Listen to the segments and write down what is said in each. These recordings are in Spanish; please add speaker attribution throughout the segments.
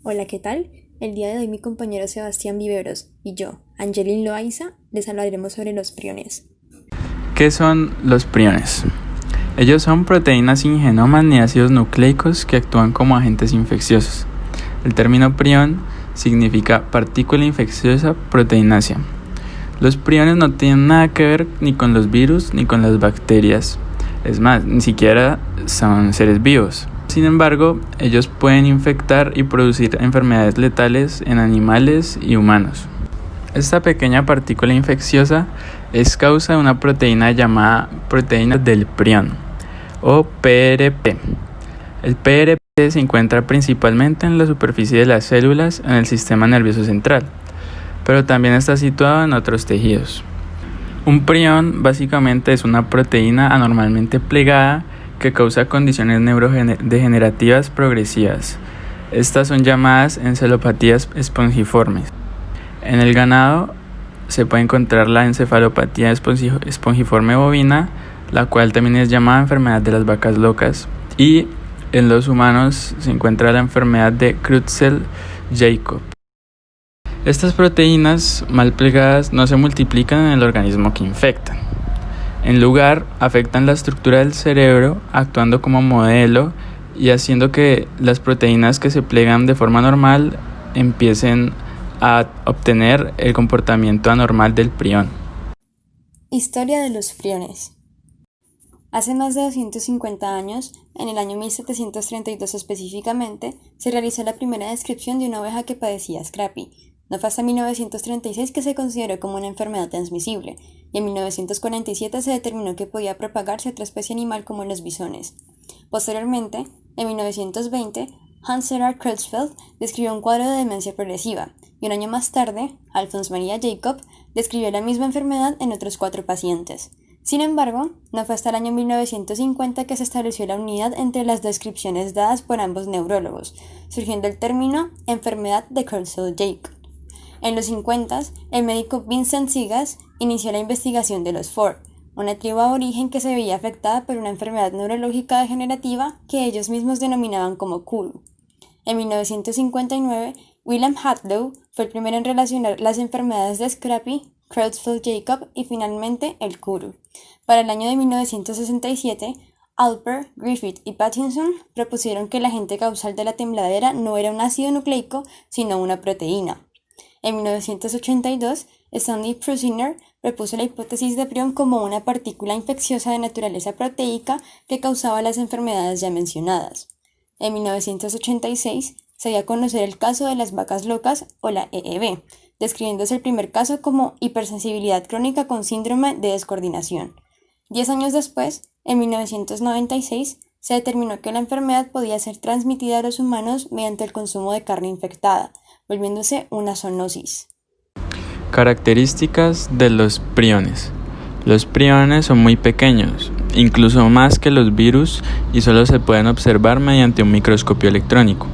Speaker 1: Hola, ¿qué tal? El día de hoy mi compañero Sebastián Viveros y yo, Angelin Loaiza, les hablaremos sobre los priones.
Speaker 2: ¿Qué son los priones? Ellos son proteínas sin genomas ni ácidos nucleicos que actúan como agentes infecciosos. El término prión significa partícula infecciosa proteinácea. Los priones no tienen nada que ver ni con los virus ni con las bacterias. Es más, ni siquiera son seres vivos. Sin embargo, ellos pueden infectar y producir enfermedades letales en animales y humanos. Esta pequeña partícula infecciosa es causa de una proteína llamada proteína del prión o PRP. El PRP se encuentra principalmente en la superficie de las células en el sistema nervioso central, pero también está situado en otros tejidos. Un prión básicamente es una proteína anormalmente plegada que causa condiciones neurodegenerativas progresivas. Estas son llamadas encefalopatías espongiformes. En el ganado se puede encontrar la encefalopatía espongiforme bovina, la cual también es llamada enfermedad de las vacas locas, y en los humanos se encuentra la enfermedad de Creutzfeldt-Jakob. Estas proteínas mal plegadas no se multiplican en el organismo que infectan. En lugar, afectan la estructura del cerebro, actuando como modelo y haciendo que las proteínas que se plegan de forma normal empiecen a obtener el comportamiento anormal del prión.
Speaker 1: Historia de los priones. Hace más de 250 años, en el año 1732 específicamente, se realizó la primera descripción de una oveja que padecía scrapie. No fue hasta 1936 que se consideró como una enfermedad transmisible, y en 1947 se determinó que podía propagarse a otra especie animal como los bisones. Posteriormente, en 1920, Hans Gerhard Creutzfeldt describió un cuadro de demencia progresiva, y un año más tarde, Alfons Maria Jacob describió la misma enfermedad en otros 4 pacientes. Sin embargo, no fue hasta el año 1950 que se estableció la unidad entre las descripciones dadas por ambos neurólogos, surgiendo el término enfermedad de Creutzfeldt-Jakob. En los 50, el médico Vincent Sigas inició la investigación de los Ford, una tribu aborigen que se veía afectada por una enfermedad neurológica degenerativa que ellos mismos denominaban como Kuru. En 1959, William Hadlow fue el primero en relacionar las enfermedades de Scrapie, Creutzfeldt-Jakob y finalmente el Kuru. Para el año de 1967, Alpert, Griffith y Pattinson propusieron que el agente causal de la tembladera no era un ácido nucleico, sino una proteína. En 1982, Stanley Prusiner propuso la hipótesis de prión como una partícula infecciosa de naturaleza proteica que causaba las enfermedades ya mencionadas. En 1986, se dio a conocer el caso de las vacas locas o la EEV, describiéndose el primer caso como hipersensibilidad crónica con síndrome de descoordinación. 10 años después, en 1996, se determinó que la enfermedad podía ser transmitida a los humanos mediante el consumo de carne infectada, volviéndose una zoonosis.
Speaker 2: Características de los priones. Los priones son muy pequeños, incluso más que los virus, y solo se pueden observar mediante un microscopio electrónico.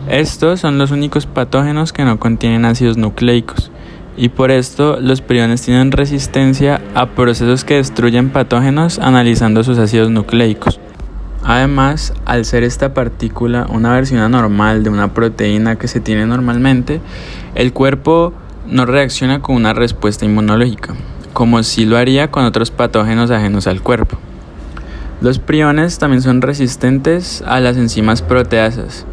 Speaker 2: Estos son los únicos patógenos que no contienen ácidos nucleicos, y por esto los priones tienen resistencia a procesos que destruyen patógenos analizando sus ácidos nucleicos. Además, al ser esta partícula una versión anormal de una proteína que se tiene normalmente, el cuerpo no reacciona con una respuesta inmunológica, como si lo haría con otros patógenos ajenos al cuerpo. Los priones también son resistentes a las enzimas proteasas.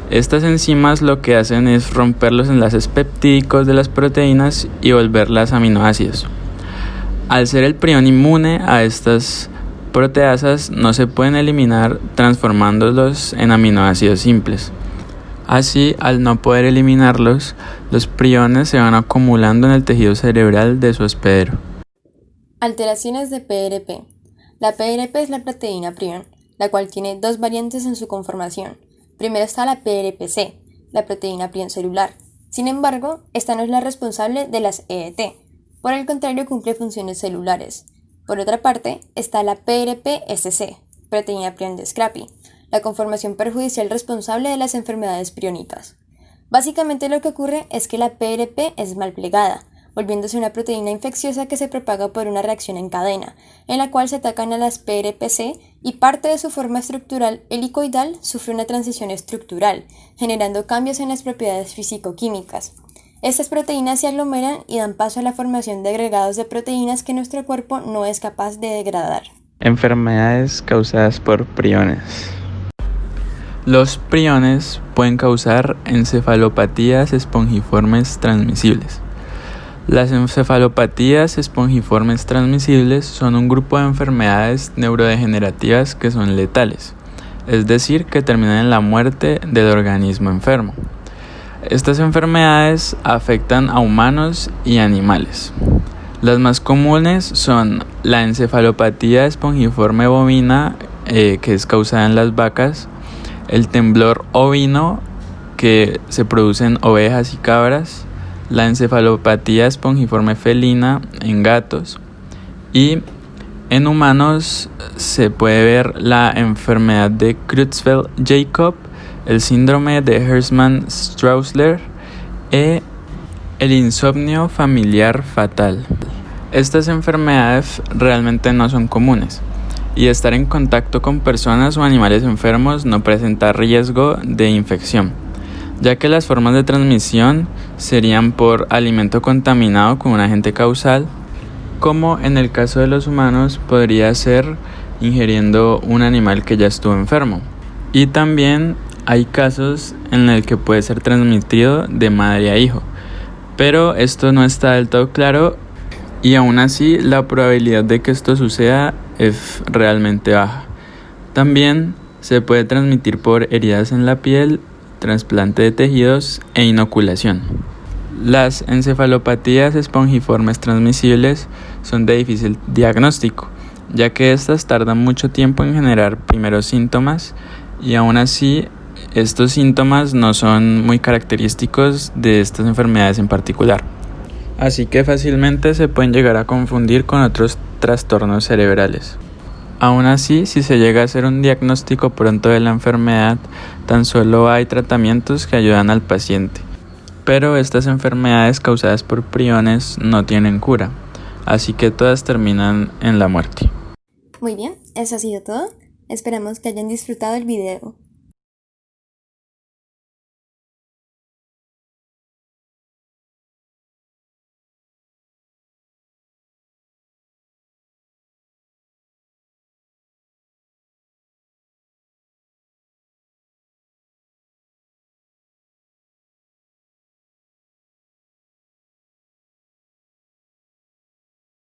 Speaker 2: Estas enzimas lo que hacen es romper los enlaces peptídicos de las proteínas y volverlas aminoácidos. Al ser el prión inmune a estas proteasas, no se pueden eliminar transformándolos en aminoácidos simples. Así, al no poder eliminarlos, los priones se van acumulando en el tejido cerebral de su hospedero.
Speaker 1: Alteraciones de PRP. La PRP es la proteína prión, la cual tiene 2 variantes en su conformación. Primero está la PRPC, la proteína prión celular. Sin embargo, esta no es la responsable de las EET. Por el contrario, cumple funciones celulares. Por otra parte, está la PRPSC, proteína prión de Scrapie, la conformación perjudicial responsable de las enfermedades priónicas. Básicamente lo que ocurre es que la PRP es mal plegada, volviéndose una proteína infecciosa que se propaga por una reacción en cadena, en la cual se atacan a las PRPC y parte de su forma estructural helicoidal sufre una transición estructural, generando cambios en las propiedades físico-químicas. Estas proteínas se aglomeran y dan paso a la formación de agregados de proteínas que nuestro cuerpo no es capaz de degradar.
Speaker 2: Enfermedades causadas por priones. Los priones pueden causar encefalopatías espongiformes transmisibles. Las encefalopatías espongiformes transmisibles son un grupo de enfermedades neurodegenerativas que son letales, es decir, que terminan en la muerte del organismo enfermo. Estas enfermedades afectan a humanos y animales. Las más comunes son la encefalopatía espongiforme bovina, que es causada en las vacas, el temblor ovino, que se produce en ovejas y cabras, la encefalopatía espongiforme felina en gatos, y en humanos se puede ver la enfermedad de Creutzfeldt-Jakob, el síndrome de Herzmann-Straussler y el insomnio familiar fatal. Estas enfermedades realmente no son comunes, y estar en contacto con personas o animales enfermos no presenta riesgo de infección, ya que las formas de transmisión serían por alimento contaminado con un agente causal, como en el caso de los humanos podría ser ingiriendo un animal que ya estuvo enfermo. Y también hay casos en el que puede ser transmitido de madre a hijo, pero esto no está del todo claro y aún así la probabilidad de que esto suceda es realmente baja. También se puede transmitir por heridas en la piel, trasplante de tejidos e inoculación. Las encefalopatías espongiformes transmisibles son de difícil diagnóstico, ya que estas tardan mucho tiempo en generar primeros síntomas y aún así estos síntomas no son muy característicos de estas enfermedades en particular. Así que fácilmente se pueden llegar a confundir con otros trastornos cerebrales. Aún así, si se llega a hacer un diagnóstico pronto de la enfermedad, tan solo hay tratamientos que ayudan al paciente. Pero estas enfermedades causadas por priones no tienen cura, así que todas terminan en la muerte.
Speaker 1: Muy bien, eso ha sido todo. Esperamos que hayan disfrutado el video.